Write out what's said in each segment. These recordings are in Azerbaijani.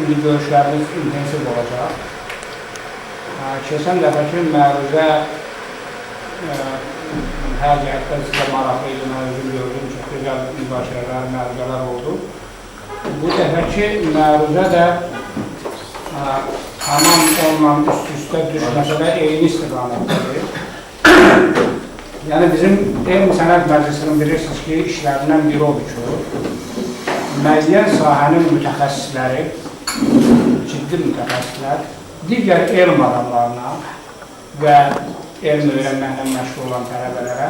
indi görüşlərimiz intensiv olacaq. Keçən dəfəki məruzə hər cəhətdən sizə maraqlı idi, mən özüm gördüm, çox gözəl müzakirələr, məruzələr oldu. Bu dəfəki məruzə də tamam onunla üst-üstə düşməsə də eyni istiqamətdədir. Yəni bizim Elm Sənəd Məclisinin bilirsiniz ki, işlərindən biri odur ki, müəyyən sahənin mütəxəssisləri, ciddi mütəxəssislər, digər elm adamlarına və elm öyrənməklə məşğul olan tələbələrə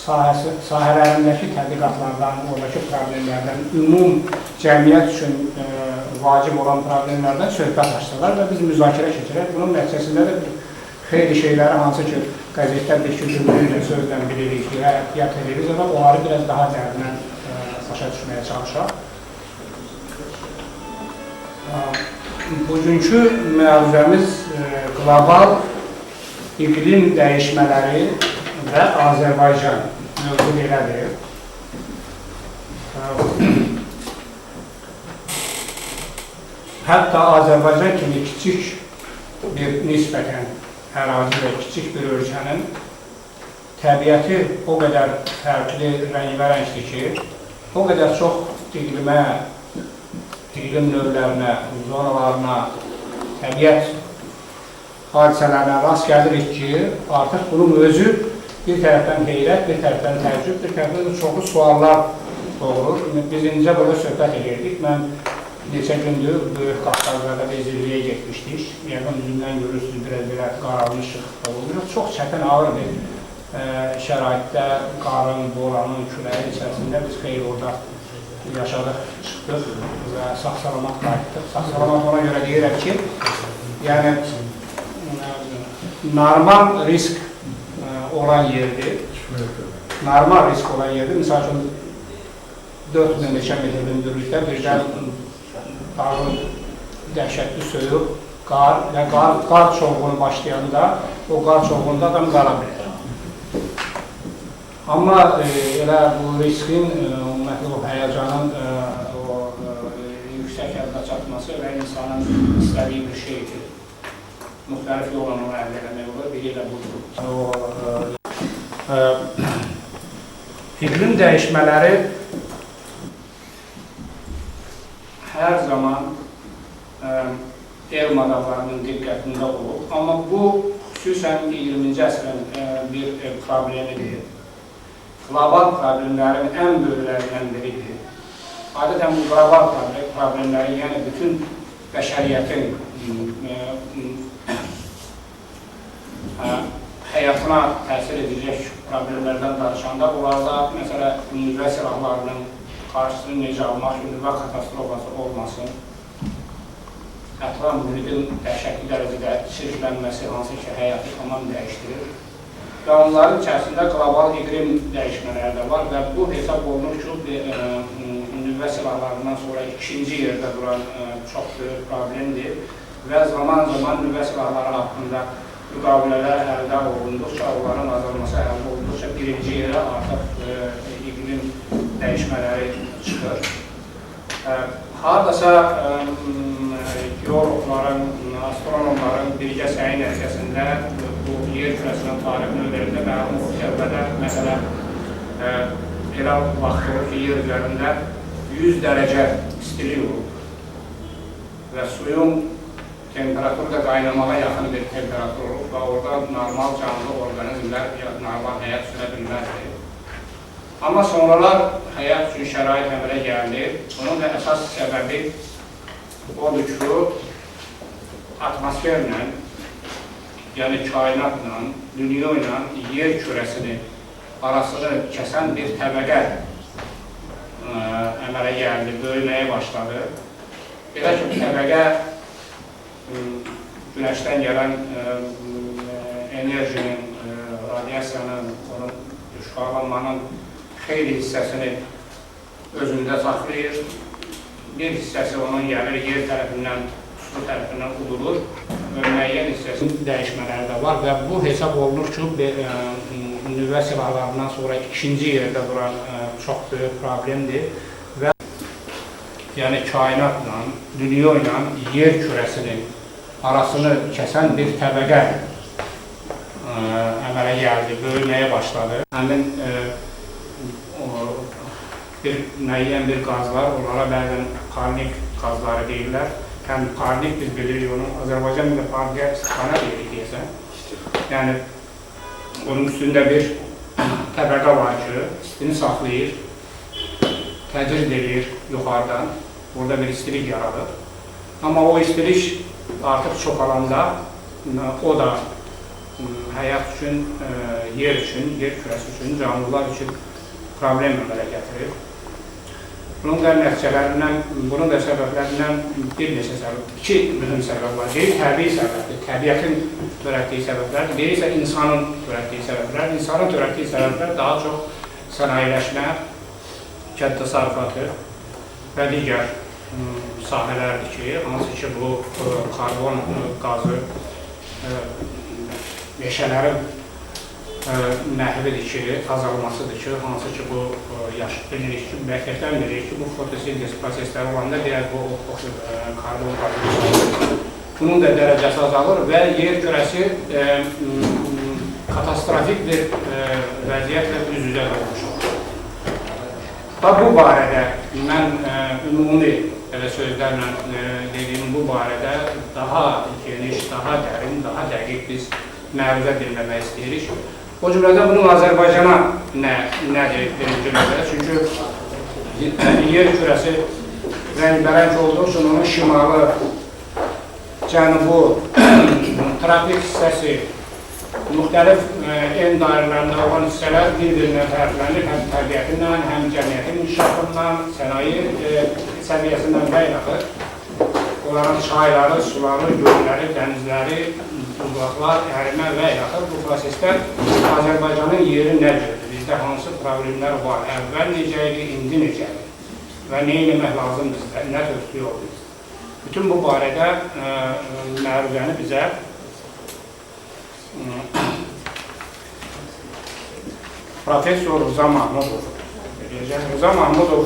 sahələrindəki tədqiqatlardan, oradakı problemlərdən, ümum cəmiyyət üçün vacib olan problemlərdən söhbət açsalar və biz müzakirə keçirək. Bunun nəticəsində də xeyli şeyləri hansı ki, qəzetlər bir cümlə sözdən bilirik ya televiziyada, onları biraz daha dərindən başa düşməyə çalışaq. Bugünkü məruzəmiz qlobal iqlim dəyişmələri və Azərbaycan mövzu belədir. Hətta Azərbaycan kimi kiçik bir nisbətən ərazi və kiçik bir ölkənin təbiəti o qədər fərqli, rəngbərəngdir ki, o qədər çox iqlimə, iqlim növlərinə, zonalarına, təbiət hadisələrinə rast gəlirik ki, artıq bunun özü bir tərəfdən heyrət, bir tərəfdən təəccüb, bir tərəfdən çoxlu suallar doğurur. Biz incə burada söhbət edirdik. Mən neçə gündür Böyük Qafqazlarda bir zirvəyə getmişdik. Yəqin üzündən görürsünüz, biraz qaralmışıq olur. Çox çətin, ağır bir şəraitdə, qarın, boranın, küləyin içərisində biz xeyli orada yaşadıq, çıxdıq və sağ-salamat qayıtdıq. Sağ-salamat ona görə deyirəm ki, yəni normal risk olan yerdir. Normal risk olan yerdir. Misal üçün 4000 neçə metr hündürlükdə birdən dağın dəhşətli soyuq, qar və qar çovğunu başlayanda o qar çovğunda adam qala bilər. Amma elə bu riskin, ümumiyyətlə o həyəcanın yüksək həddə çatması və insanın istədiyi bir şeydir. Müxtəlif yolla onu əldə eləmək olur, biri ilə budur. İqlim dəyişmələri hər zaman elm adamlarının diqqətində olub, amma bu xüsusən 20-ci əsrin bir problemidir. Qlobal problemlərin ən böyüklərindən biridir. Adətən bu qlobal problemləri, yəni bütün bəşəriyyətin həyatına təsir edəcək problemlərdən danışanda, bunlarda məsələ nüvə silahlarının qarşısını necə almaq, nüvə katastrofası olmasın, ətraf mühitin dəhşətli dərəcədə çirklənməsi, hansı ki, həyatı tamam dəyişdirir. Və onların içərisində qlobal iqlim dəyişmələri də var və bu hesab olunur ki, nüvə silahlarından sonra ikinci yerdə duran çox böyük problemdir və zaman-zaman nüvə silahları haqqında müqavilələr əldə olunduqca, onların azalması əldə olunduqca birinci yerə artıq iqlim dəyişmələri çıxır. Haradasa geoloqların, astronomların birgə səyi nəticəsində bu yer kürəsinin tarix növlərində məlum observədə məsələ elə vaxt olur ki, yer üzərində 100 dərəcə istilik olur və suyun temperaturu da qaynamağa yaxın bir temperatur olur və orada normal canlı orqanizmlər, normal həyat sürə bilməzdir. Amma sonralar həyat üçün şərait əmələ gəldi. Bunun da əsas səbəbi odur ki, atmosferlə, yəni kainatla, dünya ilə yer kürəsini arasını kəsən bir təbəqə əmələ gəldi, böyüməyə başladı. Belə ki, təbəqə günəşdən gələn enerjinin, radiasiyanın, onun şüalanmanın xeyli hissəsini özündə saxlayır. Bir hissəsi onun gəlir, yer tərəfindən, su tərəfindən udulur və müəyyən hissəsinin dəyişmələri də var və bu hesab olunur ki, nüvə silahlarından sonra ikinci yerdə duran çox böyük problemdir və yəni kainatla, dünya ilə yer kürəsinin arasını kəsən bir təbəqə əmələ gəldi, böyüməyə başladı. Həmin müəyyən bir qazlar, onlara bəzən karnik qazları deyirlər. Həm karnik biz bilirik, onu Azərbaycan bir partiya istiqana deyirik deyəsən. Yəni, onun üstündə bir təbəqə var ki, istini saxlayır, təcrid edir yuxarıdan, burada bir istilik yaradır. Amma o istilik artıq çoxalanda, o da həyat üçün, yer üçün, yer kürəsi üçün, canlılar üçün problem əmələ gətirir. Bunun da nəticələrindən, bunun da səbəblərindən bir neçə səbəb, iki mühüm səbəb var. Biri təbii səbəbdir, təbiətin törətdiyi səbəblər, biri isə insanın törətdiyi səbəblər. İnsanın törətdiyi səbəblər daha çox sənayeləşmə, kənd təsərrüfatı və digər sahələrdir ki, hansı ki bu karbon qazı meşələrin məhvidir ki, azalmasıdır ki, hansı ki bu bilirik ki, bəkəkdən bilirik ki, bu fotosintez prosesləri olanda deyək bu karbon qazı bunun da dərəcəsi azalır və yer kürəsi katastrofik bir vəziyyətlə üz-üzə olmuş olur. Bu barədə mən ümumi sözlərlə dediyim bu barədə daha geniş, daha dərin, daha dəqiq biz məruzə dinləmək istəyirik. O cümlədə bunun Azərbaycana nədir birinci növbədə? Çünki yer kürəsi rəng-bərəng olduğu üçün onun şimalı, cənubu, tropik hissəsi, müxtəlif en dairələrində olan hissələr bir-birinə fərqlənir, həm təbiətindən, həm cəmiyyətin inkişafından, sənaye səviyyəsindən və ilaxır. Onların çayları, suları, gölləri, dənizləri, uzaqlar, ərimə və ilaxır. Bu proseslər Azərbaycanın yeri nədir? Bizdə hansı problemlər var? Əvvəl necə idi, indi necə idi? Və nə eləmək lazımdır bizdə? Nə tövsiyə oldu? Bütün bu barədə məruzəni bizə Profesör Rıza Mahmudov verəcək. Rıza Mahmudov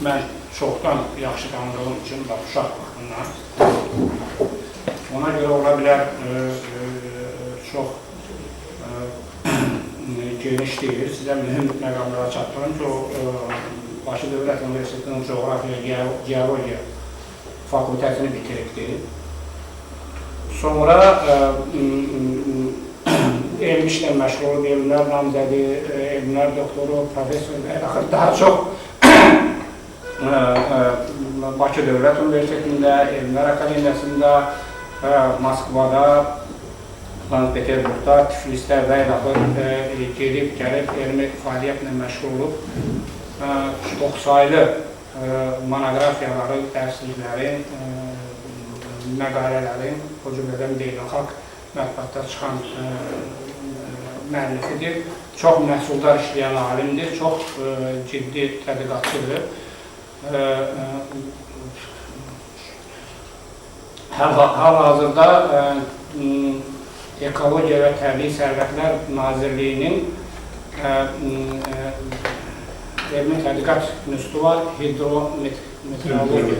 mən çoxdan yaxşı tanıdığım üçün uşaq baxımdan ona görə ola bilər çox geniş deyil, sizə mühüm məqamlara çatdırım ki, o Bakı Dövlət Universitetinin Coğrafiya, Geologiya fakültəsini bitiribdir. Sonra elm işlə məşğul olub, elmlər namzədi, elmlər doktoru, profesör və yaxud daha çox Bakı Dövlət Universitetində, Elmlər Akademiyasında, Moskvada, Sankt-Peterburgda, Tiflisdə və yaxud gedib, gəlib elmi fəaliyyətlə məşğul olub. Çox saylı monografiyaları, dərsliklərin, məqalələrin, o cümlədən beynəlxalq mətbuatda çıxan müəllifidir. Çox məhsuldar işləyən alimdir, çox ciddi tədqiqatçıdır. Hal-hazırda Ekologiya və Təbii Sərvətlər Nazirliyinin elmi tədqiqat institutu var, hidrometeorologiya.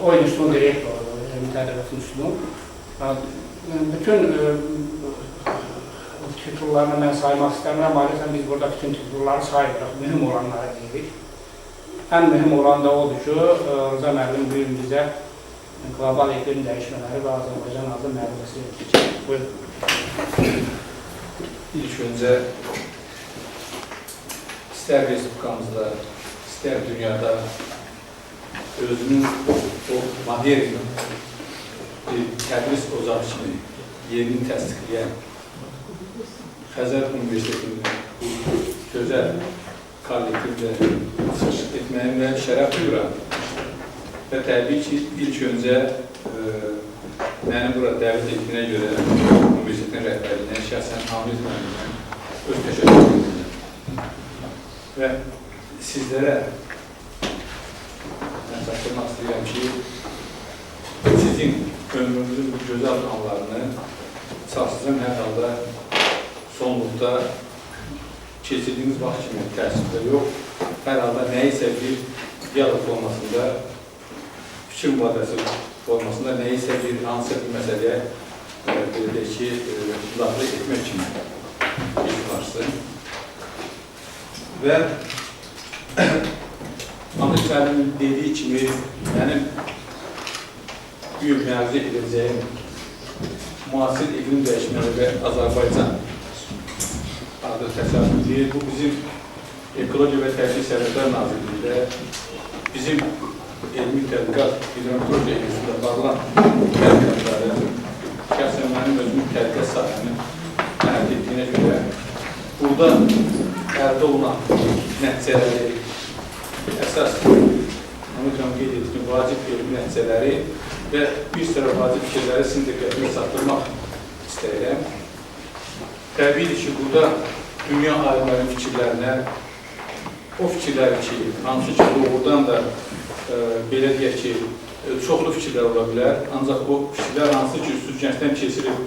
O institutunun direktorudur, elmi tədqiqat institutunun. Bütün titullarını mən saymaq istəmirəm, maalesef biz burada bütün titulları sayırıq, mühüm olanları deyirik. Ən mühüm olan da odur ki, Rıza müəllim bu gün bizə qlobal iklim dəyişmələri və Azərbaycan adlı məruzəsi edəcək. Buyurun. İlk öncə istər Respublikamızda, istər dünyada özünün o modernin bir tədris ocağı kimi yerini təsdiqləyən Xəzər Universitetinin bu gözəl kollektivdə çıxış etməyimlə şərəf duyuram. Və təbii ki, ilk öncə məni bura dəvət etdiyinə görə universitetin rəhbərliyinə, şəxsən Hamid müəllimdən öz təşəkkür edirəm. Və sizlərə mən çatdırmaq istəyirəm ki, sizin ömrünüzün bu gözəl anlarını sarsızın hər halda sonluqda keçirdiyiniz vaxt kimi təəssüflə yox, hər halda nəyisə bir diyalog formasında, fikir mübadiləsi formasında nəyisə bir hansısa bir məsələyə belə deyək ki, müdaxilə etmək kimi ilk başsın. Və Ahmet müəllimin dediyi kimi, mənim büyük məruzə edəcəyim müasir iqlim dəyişmələri və Azərbaycan adı təsəvvürlüyü. Bu bizim Ekologiya və Təbii Sərvətlər Nazirliyində bizim elmi tədqiqat hidrometeorologiya institutunda bağlan tədqiqatları, şəxsən mənim özümün tədqiqat sahəmin əldə etdiyinə görə burada əldə olunan nəticələri əsas Amerikanın qeyd etdiyi vacib elmi nəticələri və bir sıra vacib fikirləri sizin diqqətini çatdırmaq istəyirəm. Təbiidir ki, burada dünya alimlərinin fikirlərinə, o fikirlər ki, hansı ki, doğrudan da belə deyək ki, çoxlu fikirlər ola bilər, ancaq o fikirlər hansı ki, süzgəncdən keçirib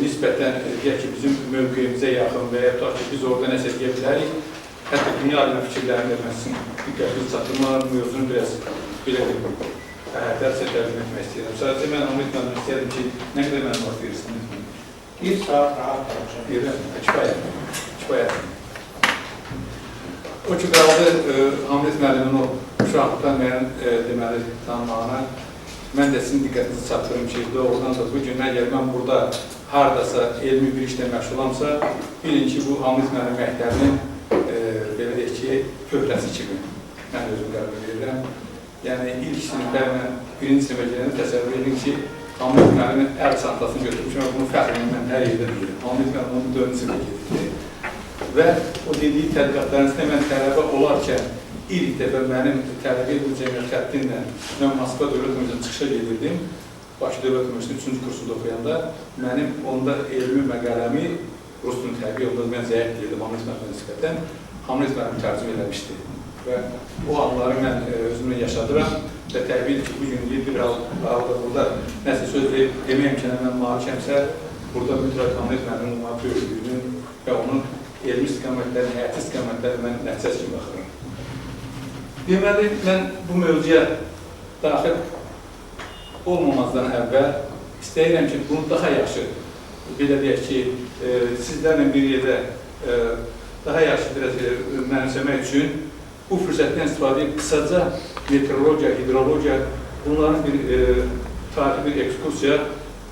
nisbətən deyək ki, bizim mövqeyimizə yaxın və ya ki, biz orada nəsə deyə bilərik. Hətta dünya alimlər fikirlərini mən sizin diqqətini çatdırmalar mövzunu biraz belə dərsə təqdim etmək istəyirəm. Sadəcə mən onu etmədim istəyirəm ki, nə qədər mənim vaxt verirsiniz? 1 saat rahat qalacaq. Kifayət. O ki, qaldı Hamlet müəllimin o uşaqlıqdan mənim deməli tanımağına mən də sizin diqqətinizi çatdırım ki, doğrudan da bu gün əgər mən burada haradasa elmi bir işlə məşğulamsa, bilin ki, bu Hamlet müəllim məktəbinin belə deyək ki, köhrəsi kimi mən özüm qəbul edirəm. Yəni, ilk siniflərlə birinci sinifə gələni təsəvvür edin ki, Hamlet müəllimin əl çantasını götürmüşəm və bunu fəxrlə mən hər yerdə bilirəm. Hamlet müəllim onun 4-cü sinifə gedirdi. Və o dediyi tədqiqatlarınızda mən tələbə olarkən ilk dəfə mənim tələbə edildiyi cəmiyyət xəttinlə mən Moskva Dövlət Universitetində çıxışa gedirdim. Bakı Dövlət Universitetinin 3-cü kursunda oxuyanda mənim onda elmi məqaləmi Rus dilinin təbii yolunda mən zəif deyirdim Hamlet müəllimə nisbətən. Hamlet müəllim tərcümə eləmişdi və o anları mən özümlə yaşadıram və təbii ki, bugün bir halda burada nəsə söz demək imkanı mən malikəmsə, burada mütləq Hamlet müəllimin ona böyüklüyünü və onun elmi istiqamətlərini, həyati istiqamətlərini mən nəticəsi kimi baxıram. Deməli, mən bu mövzuya daxil olmamazdan əvvəl istəyirəm ki, bunu daha yaxşı, belə deyək ki, sizlərlə bir yerdə daha yaxşı biraz mənimsəmək üçün bu fürsətdən istifadə edib qısaca meteorologiya, hidrologiya, bunların bir tarixi bir ekskursiya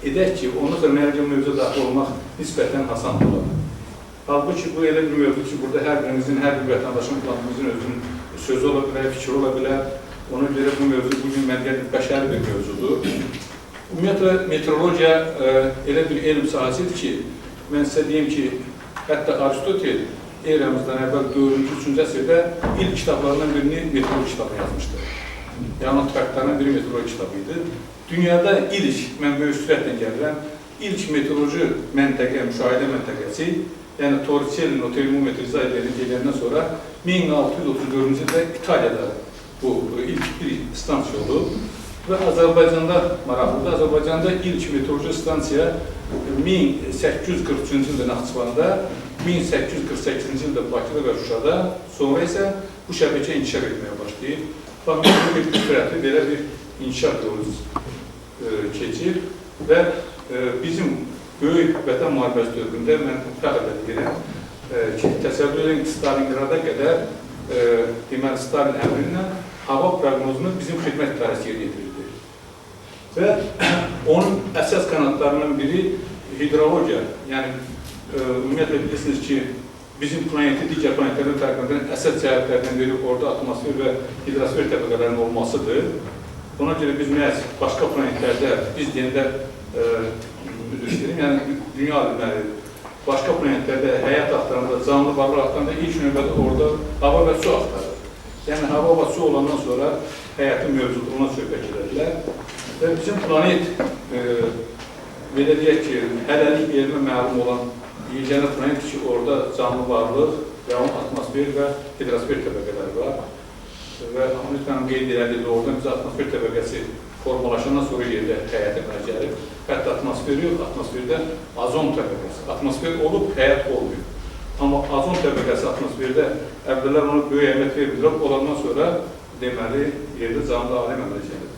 edək ki, ondan sonra mənəcə mövzuya daxil olmaq nisbətən asan olar. Halbuki bu elə bir mövzu ki, burada hər birimizin, hər bir vətəndaşın planımızın özünün sözü ola bilər, fikri ola bilər. Ona görə bu mövzu bugün məncə bəşəri bir mövzudur. Ümumiyyətlə, meteorologiya elə bir elm sahəsidir ki, mən sizə deyim ki, hətta Aristotel eramızdan əvvəl 4-cü, 3-cü əsrdə ilk kitablarından birini meteoroloji kitabı yazmışdır. Yəni, o traktlarından biri meteoroloji kitabı idi. Dünyada ilk, mən böyük sürətlə gəlirəm, ilk meteoroloji məntəqə, müşahidə məntəqəsi, yəni Torricelli'nin o termometr izah edildiyindən sonra 1634-cü ildə İtaliyada bu ilk bir stansiya oldu və Azərbaycanda maraqlıdır. Azərbaycanda ilk meteoroloji stansiya 1843-cü ildə Naxçıvanda, 1848-ci ildə Bakıda və Şuşada, sonra isə bu şəbəkə inkişaf etməyə başlayıb. Bax, bir belə bir inkişaf yolu keçir və bizim böyük vətən müharibəsi dövründə mən fəxr edirəm ki, təsəvvür edin Stalingrada qədər deməli Stalin əmrinlə hava proqnozunu bizim xidmət idarəsi yerinə yetirildi. Və onun əsas qanatlarından biri hidrologiya, yəni ümumiyyətlə bilirsiniz ki, bizim planeti digər planetlərdən fərqləndirən əsas cəhətlərdən biri orada atmosfer və hidrosfer təbəqələrinin olmasıdır. Ona görə biz məhz başqa planetlərdə, biz deyəndə yəni dünya alimləri başqa planetlərdə həyat axtaranda, canlı varlıq axtaranda ilk növbədə orada hava və su axtarır. Yəni hava və su olandan sonra həyatın mövcudluğuna söhbət edərlər. Və bizim planet, belə deyək ki, hələlik elmə məlum olan yeganə planet ki, orada canlı varlıq və onun atmosfer və hidrosfer təbəqələri var. Və Hamlet qeyd elədi, oradan bizə atmosfer təbəqəsi formalaşandan sonra yerdə həyat əmələ gəlib. Hətta atmosfer yox, atmosferdə azon təbəqəsi. Atmosfer olub, həyat olmuyor. Amma azon təbəqəsi atmosferdə əvvəllər ona böyük əhəmiyyət vermirlər, olandan sonra deməli yerdə canlı aləm əmələ gəlir.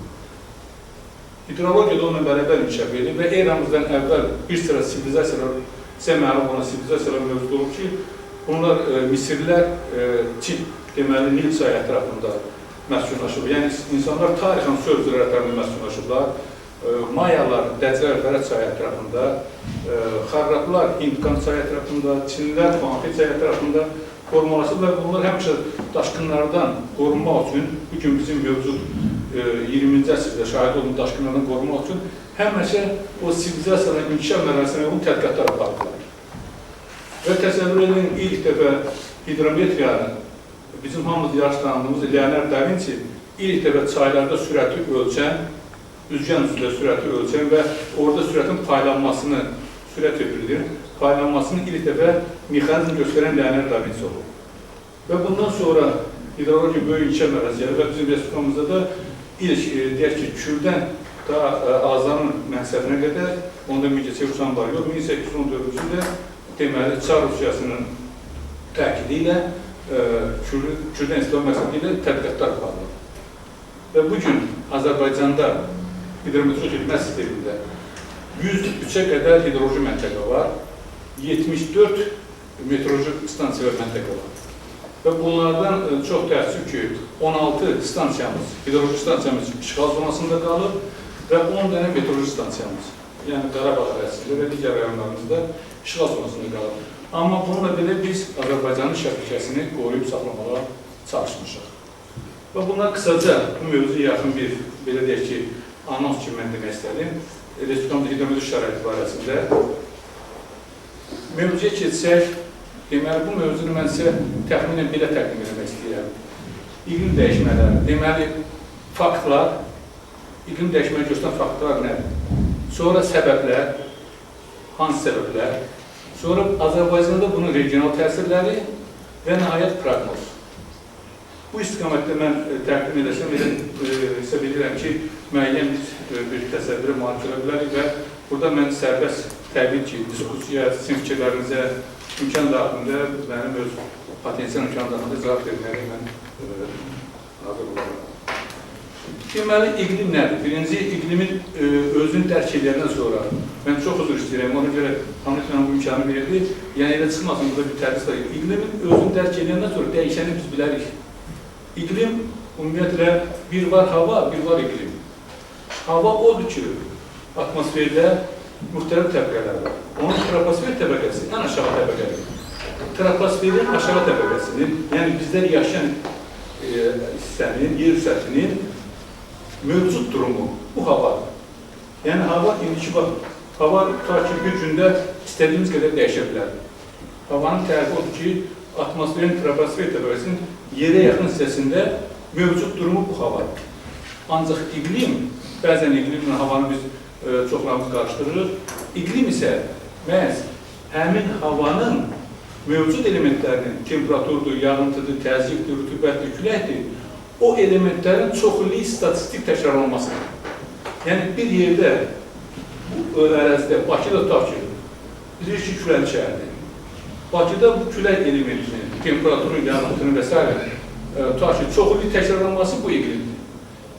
Hidrologiyada onunla bərabər inkişaf edir və eramızdan əvvəl bir sıra sivilizasiyalar, sizə məlum olan sivilizasiyalar mövcud olub ki, bunlar Misirlər Çin, deməli Nil çayı ətrafında məskunlaşıb. Yəni insanlar tarixən su özləri ətrafında məskunlaşıblar. Mayalar Dəcəl Fərət çayı ətrafında, Xarrablar Hindqan çayı ətrafında, Çinlilər Xuanxe çayı ətrafında formalaşıblar. Bunlar həmişə daşqınlardan qorunmaq üçün, bugün bizim mövcud 20-ci əsrdə şahid olunmuş daşqınlardan qorunmaq üçün həmişə o sivilizasiyaların inkişaf mərhələsində bu tədqiqatlar apardılar. Və təsəvvür edin, ilk dəfə hidrometriyanı bizim hamımız yaxşı tanıdığımız Leonardo da Vinci ilk dəfə çaylarda sürəti ölçən, üzgən üstündə sürəti ölçən və orada sürətin paylanmasını, sürət öpürülür, paylanmasını ilk dəfə mexanizm göstərən Leonardo da Vinci olur. Və bundan sonra hidrologiya böyük inkişaf mərhələsi və bizim respublikamızda da ilk, deyək ki, Kürdən daha Azanın məqsədinə qədər, onda mügəçə uçan var yox, 1814-cü ildə deməli, Çar Rusiyasının təkidi ilə Kürdən istifa məqsədi ilə tədqiqatlar aparılır. Və bugün Azərbaycanda hidrometeoroloji xidmət sistemində 103-ə qədər hidroloji məntəqə var, 74 meteoroloji stansiya və məntəqə var. Və bunlardan çox təəssüf ki, 16 stansiyamız, hidroloji stansiyamız işğal zonasında qalıb və 10 dənə meteoroloji stansiyamız, yəni Qarabağ ərazisində və digər rayonlarımızda işğal zonasında qalıb. Amma bununla belə biz Azərbaycanın şəbəkəsini qoruyub saxlamağa çalışmışıq. Və bunlar qısaca bu mövzuya yaxın bir, belə deyək ki, anons kimi mən demək istədim. Respublikamızda hidrometeoroloji şəraiti barəsində. Mövzuya keçsək, deməli, bu mövzunu mən sizə təxminən belə təqdim etmək istəyirəm. İqlim dəyişmələri, deməli, faktlar, iqlim dəyişmələri göstərən faktlar nədir? Sonra səbəblər, hansı səbəblər? Sonra Azərbaycanda bunun regional təsirləri və nəhayət proqnoz. Bu istiqamətdə mən təqdim edəsəm, hesab edirəm ki, müəyyən bir təsəvvürə malik ola bilərik və burada mən sərbəst təbii ki, diskusiya, sizin fikirlərinizə, imkan daxilində, mənim öz potensial imkan daxilində cavab verməyə mən hazır olarım. Deməli, iqlim nədir? Birinci, iqlimin özünü dərk edəndən sonra, mən çox huzur istəyirəm, ona görə Hamlet mənə bu imkanı verdi, yəni elə çıxmasın, burada bir tədris var. İqlimin özünü dərk edəndən sonra dəyişəni biz bilərik. İqlim, ümumiyyətlə, bir var hava, bir var iqlim. Hava odur ki, atmosferdə müxtəlif təbəqələr var. Onun troposfer təbəqəsi ən aşağı təbəqədir. Troposferin aşağı təbəqəsinin, yəni bizlər yaşayan hissənin, yer səthinin mövcud durumu bu havadır. Yəni hava, indiki bax, hava ta ki bir gündə istədiyimiz qədər dəyişə bilər. Havanın tərifi odur ki, atmosferin troposfer təbəqəsinin yerə yaxın hissəsində mövcud durumu bu havadır. Ancaq iqlim, bəzən iqlimlə havanı biz çoxlarımız qarşıdırır. İqlim isə məhz həmin havanın mövcud elementlərinin temperaturdur, yağıntıdır, təzyiqdir, rütubətdir, küləkdir, o elementlərin çoxlu statistik təkrarlanmasıdır. Yəni bir yerdə, bu ərazidə, Bakıda tutaq ki, bilir ki, küləli şəhərdir. Bakıda bu külək elementinin, temperaturu, yağıntının və s. Tutaq ki, çoxlu təkrarlanması bu iqlimdir.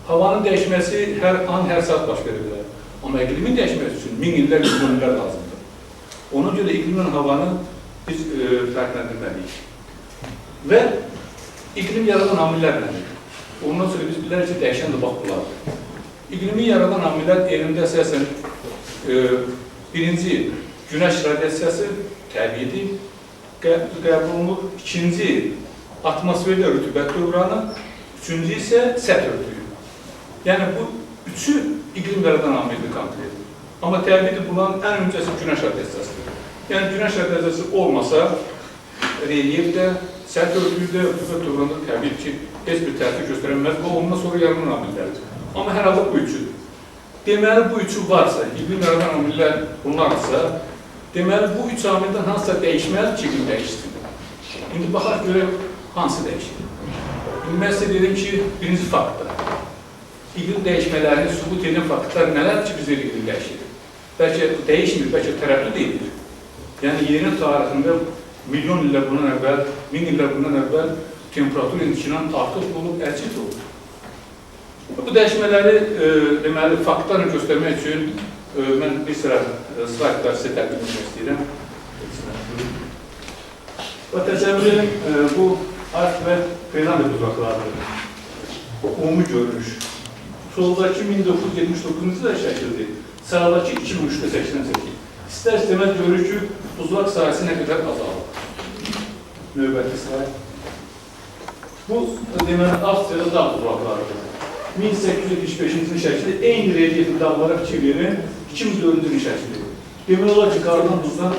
Havanın dəyişməsi hər an, hər saat baş verir bilər. Amma iqlimin dəyişməsi üçün 1000 illər, 100 illər lazımdır. Ona görə iqlimlə havanı biz fərqləndirməliyik. Və iqlim yaradan amillər nədir? Ondan sonra biz bilərik ki, dəyişən də bax bunlardır. İqlimi yaradan amillər elmdə əsasən birinci, günəş radiasiyası təbiidir, qəbul olunur. İkinci, atmosferdə rütubət dövranı. Üçüncü isə səth örtüyü. Yəni bu üçü iqlim yaradan amildir konkret. Amma təbiidir bunların ən öncəsi günəş radiasiyasıdır. Yəni günəş radiasiyası olmasa, relyefdə, səth örtüyüdə, rütubət dövranda təbii ki, heç bir təsir göstərənməz və ondan sonra yaradan amillərdir. Amma hər halda bu üçüdür. Deməli, bu üçü varsa, iqlim yaradan amillər bunlarsa, deməli, bu üç amildən hansısa dəyişməz ki, iqlim dəyişsin. İndi baxaq görək, hansı dəyişir? İndi mən sizə dedim ki, birinci faktdır. İqlim dəyişmələrini sübut edən faktlar nələr ki, bizə iqlim dəyişir? Bəlkə dəyişmir, bəlkə tərəddüd edilir. Yəni, yerin tarixində milyon illər bundan əvvəl, 1000 illər bundan əvvəl temperatur indikinin artıq olub, əcid olub. Bu dəyişmələri deməli, faktlarla göstərmək üçün mən bir sıra slaydlar sizə təqdim etmək istəyirəm. Və təsəvvür edin, bu Ark və Fernando buzaqlarıdır. Ümumi görünüş. Soldakı 1979-cu ildə şəkildir. Sağdakı 2003-də 88. İstər-istəməz görür ki, buzlaq sahəsi nə qədər azalır. Növbəti slayd. Bu, deməli, Avstriyada dağ buzlaqlarıdır. 1875-ci şəkildə eyni relyefli dağlara fikir verin, 2004-cü şəkildə. Demək olar ki, qardan buzdan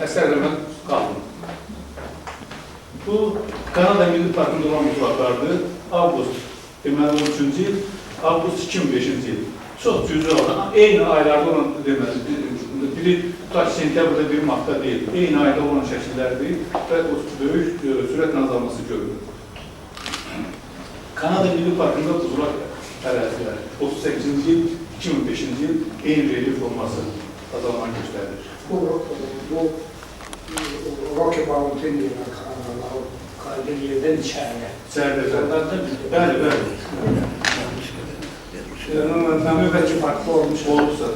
əsərləmə qalın. Bu, Kanada Milli Parkında olan buzlaqlardır. Avqust, deməli, 13-cü il, Avqust 2005-ci il. Çox cüzü olan, eyni aylarda olan, deməli, biri sentyabrda, biri martda deyil, eyni ayda olan şəkillərdir və o böyük sürətlə azalması görülür. Kanada Milli Parkında buzlaq ərazilər 38-ci il, 2005-ci il eyni relyef olması azalmanı göstərir. Bu Rocky Mountain deyilən Kaydır yerdən içəriyə. İçəridə, bəli. Növbəti farklı olmuşsa.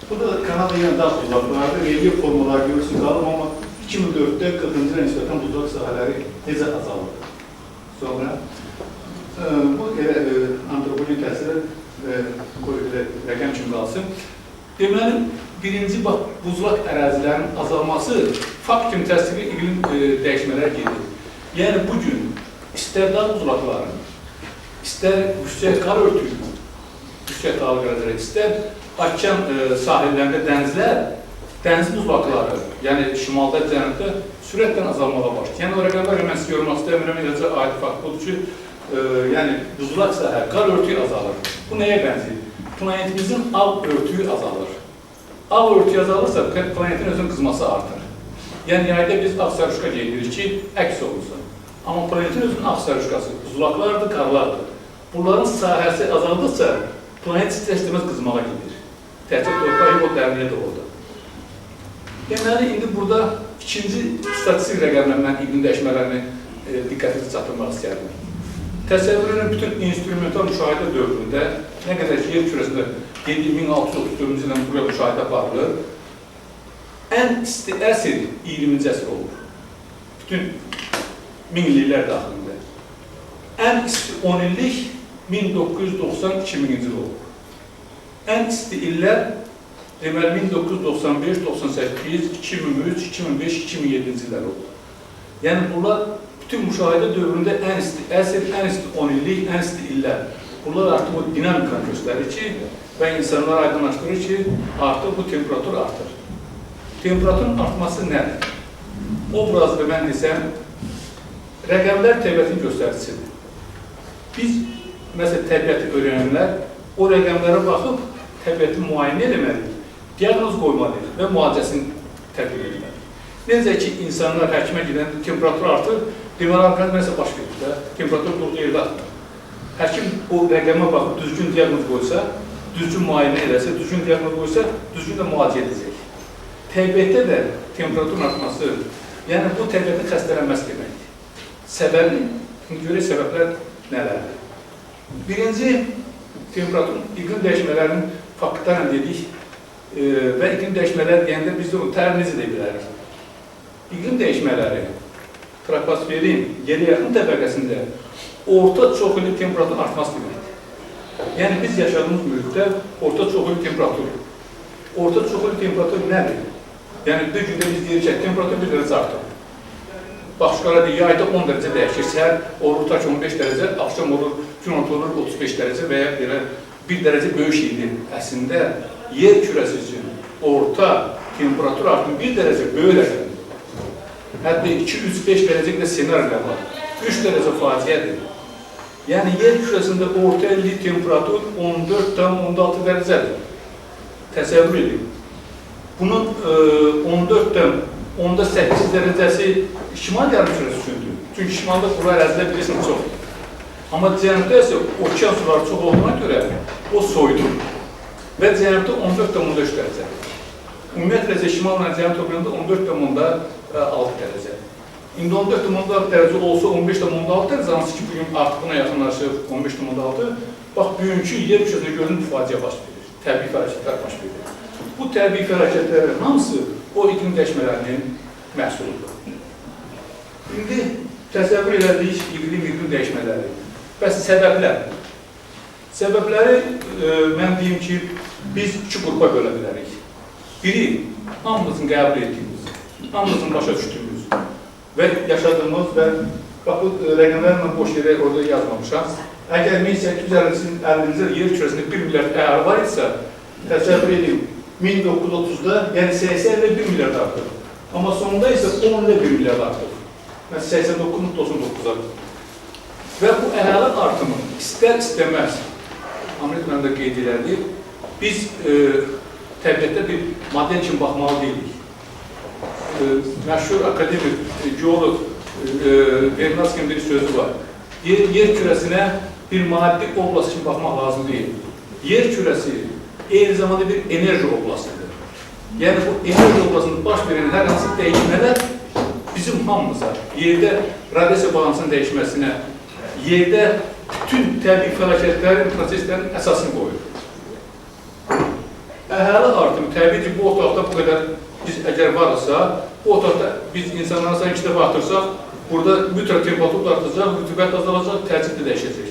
Bu da Kanada yenə dağ buzlaqlardır, relyef formaları görürsün qalım, amma 2004-də 40-cı nisbətən buzlaq sahələri necə azalır. Sonra bu antropolojik təsirə rəqəm kimi qalsın. Deməli, birinci buzlaq ərazilərinin azalması fakt kimi təsdiqli iqlim dəyişmələr gedir. Yəni, bugün istər dağ buzlaqları, istər yüksək qar örtüyü, yüksək dağlıq əraziləri, istər okean sahillərində dənizlər, dəniz buzlaqları, yəni şimalda, cənubda sürətlə azalmağa başlayır. Yəni, o rəqəmlər mən sizə yormaq istəmirəm, eləcə aid fakt budur ki, yəni buzlaq sahə, qar örtüyü azalır. Bu nəyə bənzəyir? Planetimizin ağ örtüyü azalır. Ağ örtüyü azalırsa, planetin özünün qızması artır. Yəni, yayda biz ağ sarışqa geyinirik ki, əks olursa. Amma planetin özünün ağ sarışqası buzlaqlardır, qarlardır. Bunların sahəsi azaldıqca, planet istər-istəməz qızmağa gedir. Təhcə torpaq o dərliyə də orada. Deməli, indi burada ikinci statistik rəqəmlə mən iqlim dəyişmələrini diqqətinizi çatdırmaq istəyərdim. Təsəvvürün bütün instrumental müşahidə dövründə nə qədər ki, yer kürəsində 1634-cü ildən buraya müşahidə aparılır, ən isti əsr 20-ci əsr olur. Bütün minliklər daxilində. Ən isti 10 illik 1990-2000-ci il olur. Ən isti illər deməli 1995, 98, 2003, 2005, 2007-ci illər olur. Yəni, bunlar bütün müşahidə dövründə ən isti əsr, ən isti 10 illik, ən isti illər. Bunlar artıq o dinamikanı göstərir ki, və insanlar aydınlaşdırır ki, artıq bu temperatur artır. Temperaturun artması nədir? Obrazda mən desəm, rəqəmlər təbiətin göstəricisidir. Biz, məsələn, təbiəti öyrənənlər o rəqəmlərə baxıb təbiəti müayinə eləməliyik, diaqnoz qoymalıyıq və müalicəsini tətbiq etməliyik. Necə ki, insanlar həkimə gedən temperatur artır, deməli, arqanı nəsə baş verir də, temperatur durduğu yerdə artır. Həkim o rəqəmə baxıb düzgün diaqnoz qoysa, düzgün müayinə eləsə, düzgün diaqnoz qoysa, düzgün də müalicə edəcək. Təbiətdə də temperaturun artması, yəni bu təbiətin xəstələnməsi deməkdir. Səbəbi, görək səbəblər nələrdir? Birinci, temperaturun, iqlim dəyişmələrinin faktlarını dedik və iqlim dəyişmələri deyəndə biz də onu tərmiz edə bilərik. İqlim dəyişmələri troposferin yerə yaxın təbəqəsində orta çoxillik temperaturun artması deməkdir. Yəni, biz yaşadığımız mühitdə orta çoxillik temperatur. Orta çoxillik temperatur nədir? Yəni, bir gündə biz deyirik ki, temperatur 1 dərəcə artır. Başqalara deyir, yayda 10 dərəcə dəyişir, səhər olur ta ki 15 dərəcə, axşam olur, gün olur 35 dərəcə və ya belə 1 dərəcə böyük şeydir. Əslində, yer kürəsi üçün orta temperatur artım 1 dərəcə böyük rəqəmdir. Hətta 2-3-5 dərəcə də senarilər var. 3 dərəcə faciədir. Yəni, yer kürəsində orta illik temperatur 14,6 dərəcədir. Təsəvvür edin. Bunun 14,8 dərəcəsi şimal yarımkürəsi üçündür. Çünki şimalda quru ərazilər bilirsiniz çoxdur. Amma cənubda isə okean suları çox olduğuna görə o soyudur. Və cənubda 14,3 dərəcədir. Ümumiyyətlə isə şimal-cənub toplayanda 14,6 dərəcə. İndi 14,6 dərəcə olsa 15,6 dərəcə, hansı ki, bugün artıq buna yaxınlaşır 15,6. Bax, bugünkü yer kürəsində görünün faciə baş verir, təbii fəlakətlər baş verir. Bu təbii fəlakətlərin hamısı o iqlim dəyişmələrinin məhsuludur. İndi təsəvvür elədik iqlim dəyişmələri. Bəs səbəblər? Səbəbləri, mən deyim ki, biz iki qrupa bölə bilərik. Biri, hamımızın qəbul etdiyimiz, hamımızın başa düşdüyümüz və yaşadığımız və bax, bu rəqəmlərlə boş yerə orada yazmamışam. Əgər 1850-ci il yer kürəsində 1 milyard əhali var isə, təsəvvür edin, 1930-da, yəni 80 ilə 1 milyard artıq. Amma sonunda isə 10 ilə 1 milyard artıq. Məsələn, 89-99-a. Və bu əhali artımı istər-istəməz, Ahmet mənim də qeyd elədi, biz təbiətdə bir maddə kimi baxmalı deyilik. Məşhur akademik, geolog Vernadskin bir sözü var. Yer kürəsinə bir maddi oblast kimi baxmaq lazım deyil. Yer kürəsi eyni zamanda bir enerji oblastıdır. Yəni bu enerji oblastında baş verən hər hansı dəyişmələr bizim hamımıza, yerdə radiasiya balansının dəyişməsinə, yerdə bütün təbii fəlakətlərin, proseslərin əsasını qoyur. Əhali artımı, təbii ki, bu otaqda bu qədər biz əgər varsa, bu otaqda biz insanlara sanki də baxdırsaq, burada mütləq temperatur artacaq, rütubət azalacaq, təsir də dəyişəcək.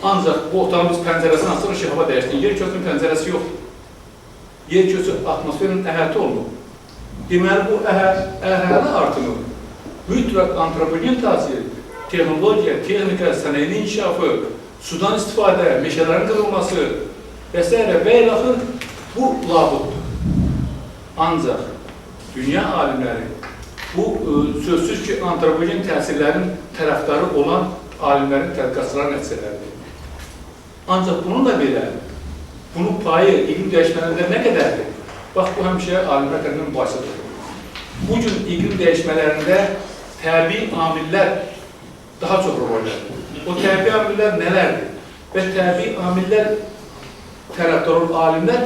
Ancaq bu otağımız pəncərəsini açsaq, işıq hava dəyişdir. Yer kürəsinin pəncərəsi yoxdur. Yer kürəsi atmosferin əhatə olunur. Deməli, bu əhali artımı mütləq antropogen təsir, texnologiya, texnika, sənayenin inkişafı, sudan istifadə, meşələrin qırılması və s. və ilaxır bu labuddur. Ancaq dünya alimləri bu sözsüz ki, antropogen təsirlərin tərəfdarı olan alimlərin tədqiqatçıların nəticələridir. Ancaq bununla belə, bunun payı iqlim dəyişmələrində nə qədərdir? Bax, bu həmişə alimlər tərəfindən mübahisədir. Bu gün iqlim dəyişmələrində təbii amillər daha çox rol oynayır. O təbii amillər nələrdir? Və təbii amillər tərəfdar olan alimlər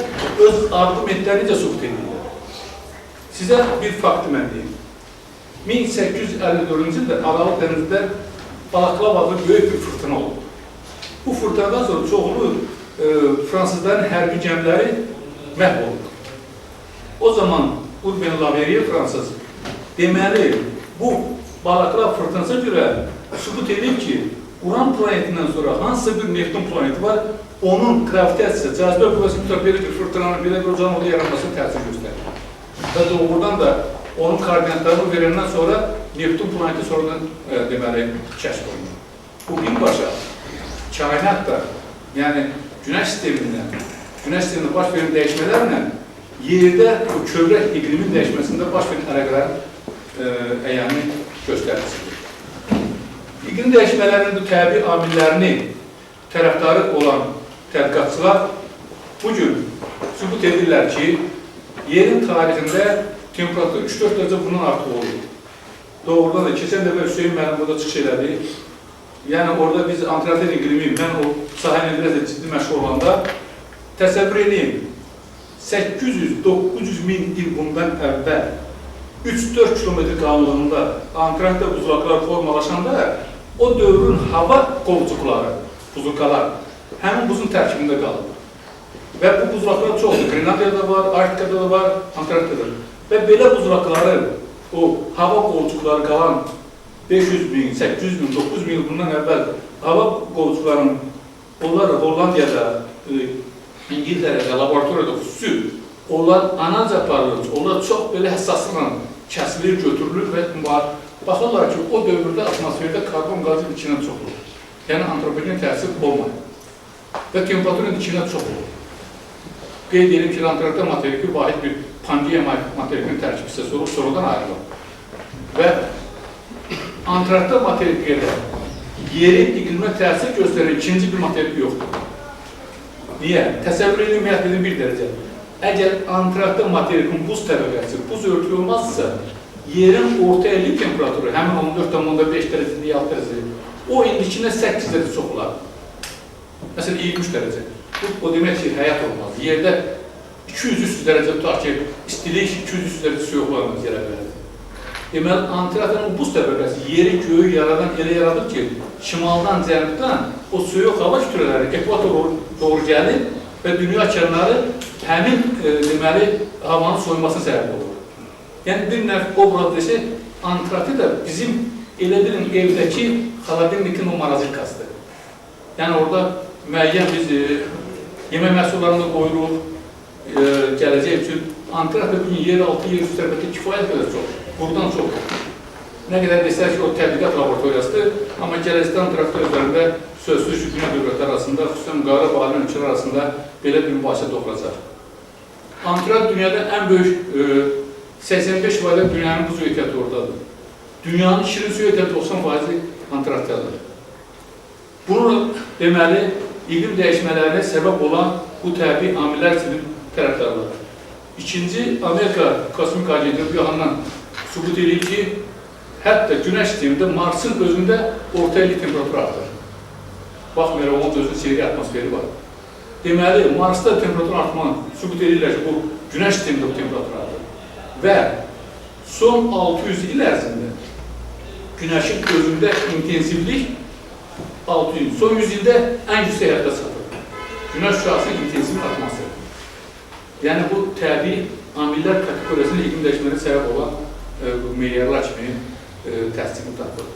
öz argumentlərini necə sübut edirlər? Sizə bir faktı mən deyim. 1854-cü ildə Aralıq dənizdə Balaklav adlı böyük bir fırtına oldu. Bu fırtınadan sonra çoxlu fransızların hərbi gəmiləri məhv oldu. O zaman Urbain Le Verrier fransız deməli, bu Balaklav fırtınasına görə sübut edib ki, Uran planetindən sonra hansısa bir Neptun planeti var, onun gravitasiyası, cazibə qüvvəsi mütləq belə bir fırtınanın, belə bir ocağın orada yaranmasını təsir göstərir. Və doğrudan da onun koordinatlarını verəndən sonra Neptun planeti sonradan deməli kəşf olunur. Bu birbaşa kainatda, yəni Günəş sistemində baş verən dəyişmələrlə yerdə o kövrək iqlimin dəyişməsində baş verən əlaqələrin əyani göstəricisidir. İqlim dəyişmələrinin bu təbii amillərini tərəfdarı olan tədqiqatçılar bugün sübut edirlər ki, yerin tarixində temperatur 3-4 dərəcə bundan artıq olur. Doğrudan da, keçən dəfə Hüseyin mənim burada çıxış elədi. Yəni, orada biz Antarktik iqlimi, mən o sahələ biraz da ciddi məşğul olanda təsəvvür edeyim, 800-900 min il bundan əvvəl 3-4 kilometr qalınlığında Antarktik buzlaqlar formalaşanda o dövrün hava qovcuqları, buzulkalar həmin buzun tərkibində qalır. Və bu buzlaqlar çoxdur. Grenlandiyada var, Arktikada da var, Antarktikada. Və belə buzlaqları, o hava qovcuqları qalan 500 min, 800 min, 900 min bundan əvvəl hava qovcuqlarının onlar Hollandiyada, İngiltərədə, laboratoriyada xüsusi, onlar analiz aparılır, onlar çox belə həssaslıqla kəsilir, götürülür və baxırlar ki, o dövrdə atmosferdə karbon qazı içinə çox olur. Yəni, antropogen təsir olmayır və temperaturun içinə çox olur. Qeyd edelim ki, Antarktik materiki vahid bir Pangeya materikinin tərkib hissəsi olub, sonradan ayrılır. Və Antarktik materikində yerin iqlimə təsir göstərən ikinci bir materik yoxdur. Niyə? Təsəvvür edin, məhvənin bir dərəcə. Əgər Antarktik materikin buz təbəqəsi, buz örtüyü olmazsa, yerin orta əlli temperaturu, həmin 14,5 dərəcədə, 6 dərəcədə, o indikinə 8 dərəcə çox olar. Məsələn, 23 dərəcə. O demək ki, həyat olmaz. Yerdə 200-300 dərəcə tutaq ki, istilik 200-300 dərəcə soyuqlarımız gələ bilərdir. Deməli, antiratın buz təbəqəsi yeri, göyü yaradan elə yaradır ki, şimaldan, cənubdan o soyuq hava kütlələri ekvatora doğru gəlir və dünya okeanları həmin deməli, havanın soyunmasına səbəb olur. Yəni, bir növ obraz desək, antratı da bizim elə bilin evdəki xaladelnikin o marazilkasıdır. Yəni, orada müəyyən biz yemək məhsullarını qoyuruq, gələcək üçün antrat da bugün yer altı, yer üstü tərəfətdə kifayət qədər çox. Buradan çox. Nə qədər desək ki, o tədqiqat laboratoriyasıdır, amma gələcəkdə antrat özlərində sözsüz ki, dünya dövlətləri arasında, xüsusən Qarabağ ölkələr arasında belə bir mübahisə doğuracaq. Antrat dünyada ən böyük 85% dünyanın buz ehtiyatı oradadır. Dünyanın şirin su ehtiyatı 90% antratdadır. Bunu deməli, iqlim dəyişmələrinə səbəb olan bu təbii amillər üçün tərəfdarlar. İkinci, Amerika Kosmik Agentliyi bu yaxından sübut edir ki, hətta Günəş sistemində Marsın özündə orta illik temperatur artır. Baxmayaraq, onun özünün seyri atmosferi var. Deməli, Marsda temperatur artmanı sübut edirlər ki, bu Günəş sistemində bu temperatur artır. Və son 600 il ərzində Günəşin özündə intensivlik 600 il, son 100 ildə ən yüksək həddə çatır. Günəş şüası intensiv atmosferi. Yəni, bu təbii amillər kateqoriyasında iqlim dəyişməyə səbəb olan meyarlar kimi təsdiqini tapır.